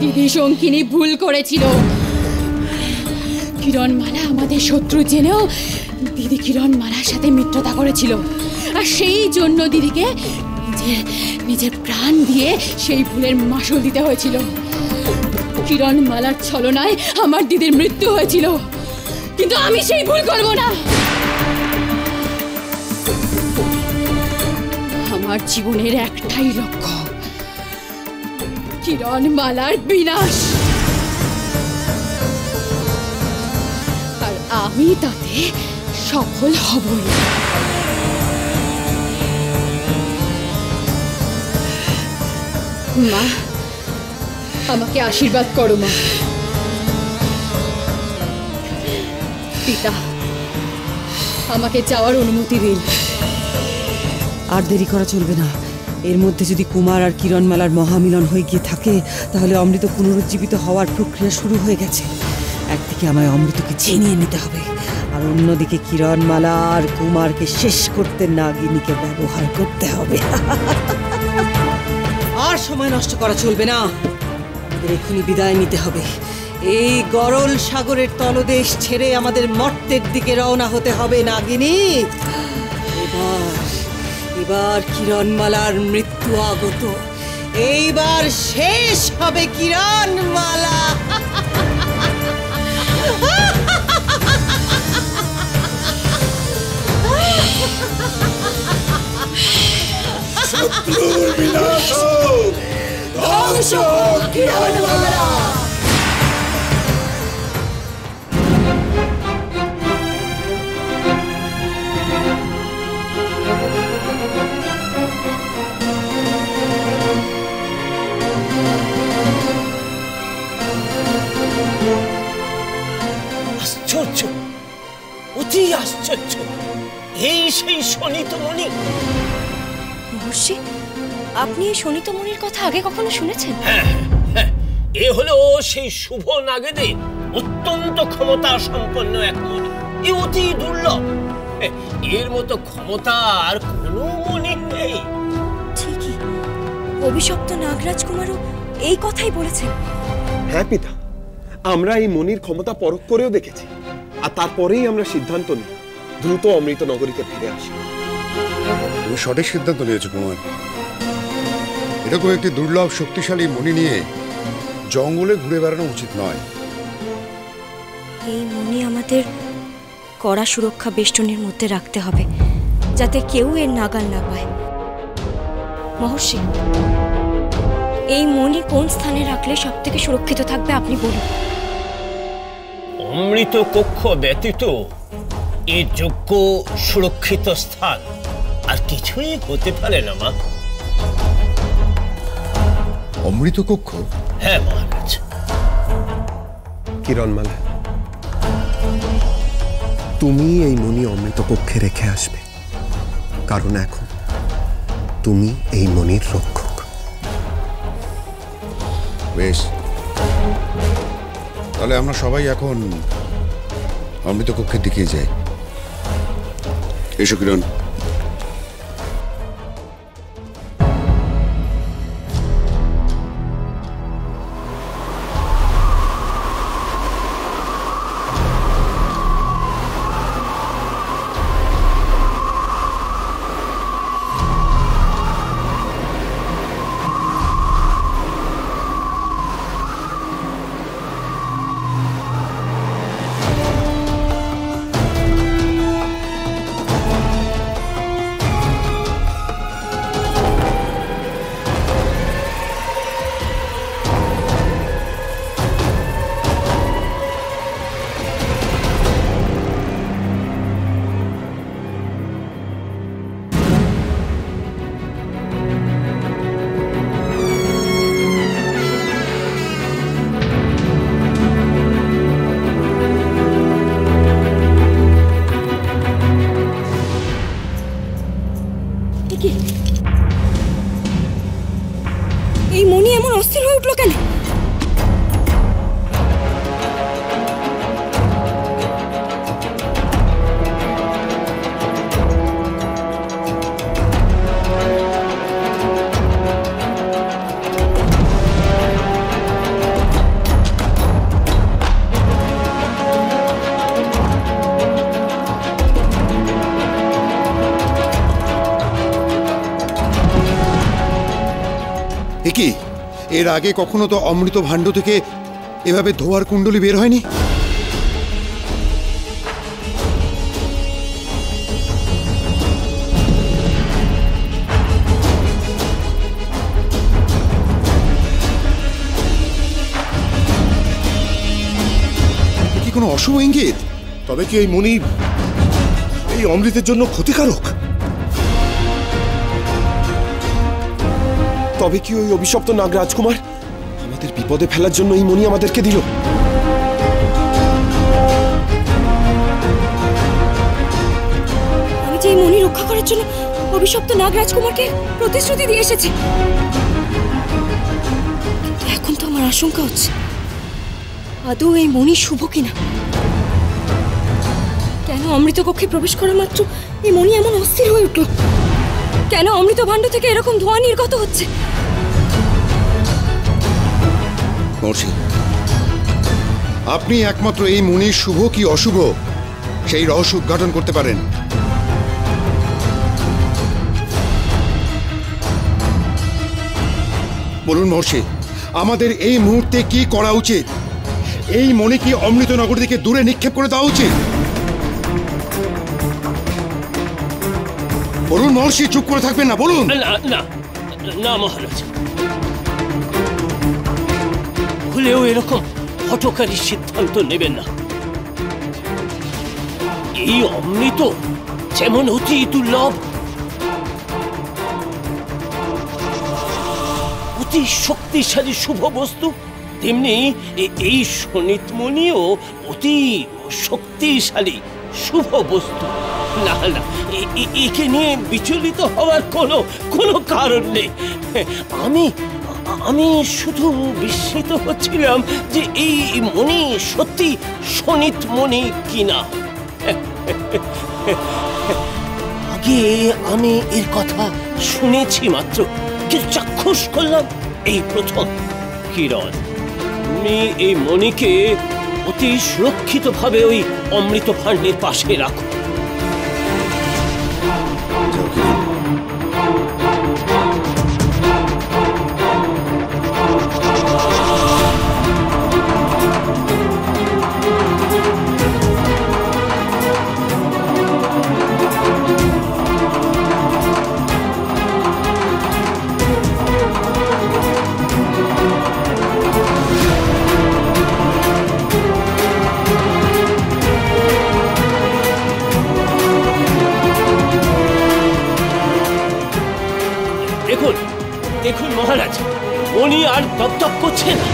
দিদি শঙ্কিনী ভুল করেছিল। কিরণমালা আমাদের শত্রু জেনেও দিদি কিরণমালার সাথে মিত্রতা করেছিল, আর সেই জন্য দিদিকে নিজের প্রাণ দিয়ে সেই ভুলের মাসুল দিতে হয়েছিল। কিরণমালার ছলনায় আমার দিদির মৃত্যু হয়েছিল, কিন্তু আমি সেই ভুল করব না। আমার জীবনের একটাই লক্ষ্য, কিরণমালার বিনাশ, আর আমি তাতে সফল হবই। মা, আমাকে আশীর্বাদ করো মা। পিতা, আমাকে যাওয়ার অনুমতি দিন। আর দেরি করা চলবে না। এর মধ্যে যদি কুমার আর কিরণমালার মহামিলন হয়ে গিয়ে থাকে, তাহলে অমৃত পুনরুজ্জীবিত হওয়ার প্রক্রিয়া শুরু হয়ে গেছে। একদিকে আমায় অমৃতকে ছিনিয়ে নিতে হবে, আর অন্যদিকে কিরণমালা আর কুমারকে শেষ করতে নাগিনীকে ব্যবহার করতে হবে। আর সময় নষ্ট করা চলবে না, এখনই বিদায় নিতে হবে। এই গরল সাগরের তলদেশ ছেড়ে আমাদের মর্তের দিকে রওনা হতে হবে নাগিনী। এবার কিরণমালার মৃত্যু আগত, এইবার শেষ হবে কিরণমালা। শত্রুর বিনাশ হোক, ধ্বংস হোক কিরণমালা। আশ্চর্য, অতি আশ্চর্য, এই সেই শনিতমণি। মহর্ষি, আপনি এই শনিতমণির কথা আগে কখনো শুনেছেন? হ্যাঁ, এ হলো সেই শুভ নাগেদে অত্যন্ত ক্ষমতা সম্পন্ন এক মণি। এ অতি দুর্লভ, এর মতো ক্ষমতা আর কোনো মণি নেই। ঠিকই, অভিশপ্ত নাগরাজ কুমারও এই কথাই বলেছেন। হ্যাঁ পিতা, আমরা এই মণির ক্ষমতা পরখ করেও দেখেছি, আর তারপরেই আমরা সিদ্ধান্ত নিই দ্রুত অমৃত নগরীতে ফিরে আসি। তুমি সঠিক সিদ্ধান্ত নিয়েছো কুমার। এরকম একটি দুর্লভ শক্তিশালী মণি নিয়ে জঙ্গলে ঘুরে বেড়ানো উচিত নয়। এই মণি আমাদের কড়া সুরক্ষা বেষ্টনীর মধ্যে রাখতে হবে, যাতে কেউ এর নাগাল না পায়। মহর্ষি, এই মণি কোন স্থানে রাখলে সব থেকে সুরক্ষিত থাকবে আপনি বলুন। অমৃত কক্ষ ব্যতীত এর যোগ্য সুরক্ষিত স্থান আর কিছুই হতে পারে না মা। অমৃত কক্ষ? হ্যাঁ মহারাজ। কিরণমালা, তুমি এই মণি অমৃত কক্ষে রেখে আসবে, কারণ এখন তুমি এই মণির রক্ষক। বেশ, তাহলে আমরা সবাই এখন অমৃত কক্ষের দিকে যাই। এসো কিরণ। এই মণি এমন অস্থির হয়ে উঠলো কেন? কি এর আগে কখনো তো অমৃত ভাণ্ড থেকে এভাবে ধোয়ার কুণ্ডলি বের হয়নি। কি কোনো অশুভ ইঙ্গিত? তবে কি এই মণি এই অমৃতের জন্য ক্ষতিকারক? তবে কি ওই অভিশপ্ত নাগ রাজকুমার আমাদের বিপদে ফেলার জন্য এই মণি আমাদেরকে দিল? আমি যে এই মণি রক্ষা করার জন্য অভিশপ্ত নাগ রাজকুমারকে প্রতিশ্রুতি দিয়ে এসেছি, কিন্তু এখন তো আমার আশঙ্কা হচ্ছে আদৌ এই মণি শুভ কিনা। কেন অমৃত কক্ষে প্রবেশ করা মাত্র এই মণি এমন অস্থির হয়ে উঠল? কেন অমৃত ভাণ্ড থেকে এরকম ধোঁয়া নির্গত হচ্ছে? মহর্ষি, আপনি একমাত্র এই মণির শুভ কি অশুভ সেই রহস্য উদ্ঘাটন করতে পারেন। বলুন মহর্ষি, আমাদের এই মুহূর্তে কি করা উচিত? এই মণি কি অমৃতনগর থেকে দূরে নিক্ষেপ করে দেওয়া উচিত? বলুন মহর্ষি, চুপ করে থাকবেন না, বলুন। না না না মহারাজ, ভুলেও এরকম হঠকারী সিদ্ধান্ত নেবেন না। এই অমৃত যেমন অতি দুর্লভ, অতি শক্তিশালী শুভ বস্তু, তেমনি এই শোণিতমণিও অতি শক্তিশালী শুভ বস্তু। না না, একে নিয়ে বিচলিত হওয়ার কোনো কারণ নেই। আমি শুধু বিস্মিত হচ্ছিলাম যে এই মণি সত্যি শোণিতমণি কিনা। আগে আমি এর কথা শুনেছি মাত্র, কিন্তু চাক্ষুষ করলাম এই প্রথম। কিরণ, তুমি এই মণিকে অতি সুরক্ষিতভাবে ওই অমৃত ভাণ্ডের পাশে রাখো। দেখুন মহারাজ, উনি আর দপদপ করছে না।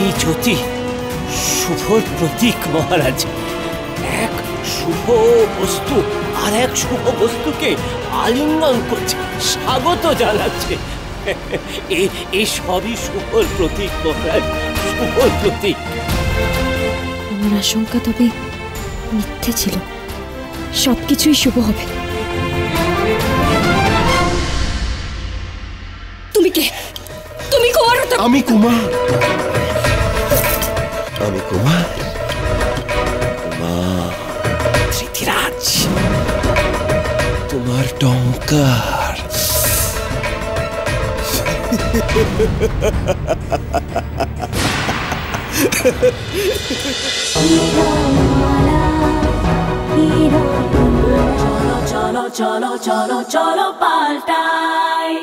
এই জ্যোতি শুভর প্রতীক মহারাজ। এক শুভ বস্তু আর এক শুভ বস্তুকে আলিঙ্গন করছে, স্বাগত জানাচ্ছে। এই সবই শুভর প্রতীক মহারাজ, শুভর প্রতীক। আমার আশঙ্কা তবে মিথ্যে ছিল, সবকিছুই শুভ হবে। তুমি কে? তুমি কুমার? আমি কুমার। আমি কুমার। ধৃতিরাজ, তোমার টঙ্কার। চলো চলো চলো চলো চলো পাল্টাই।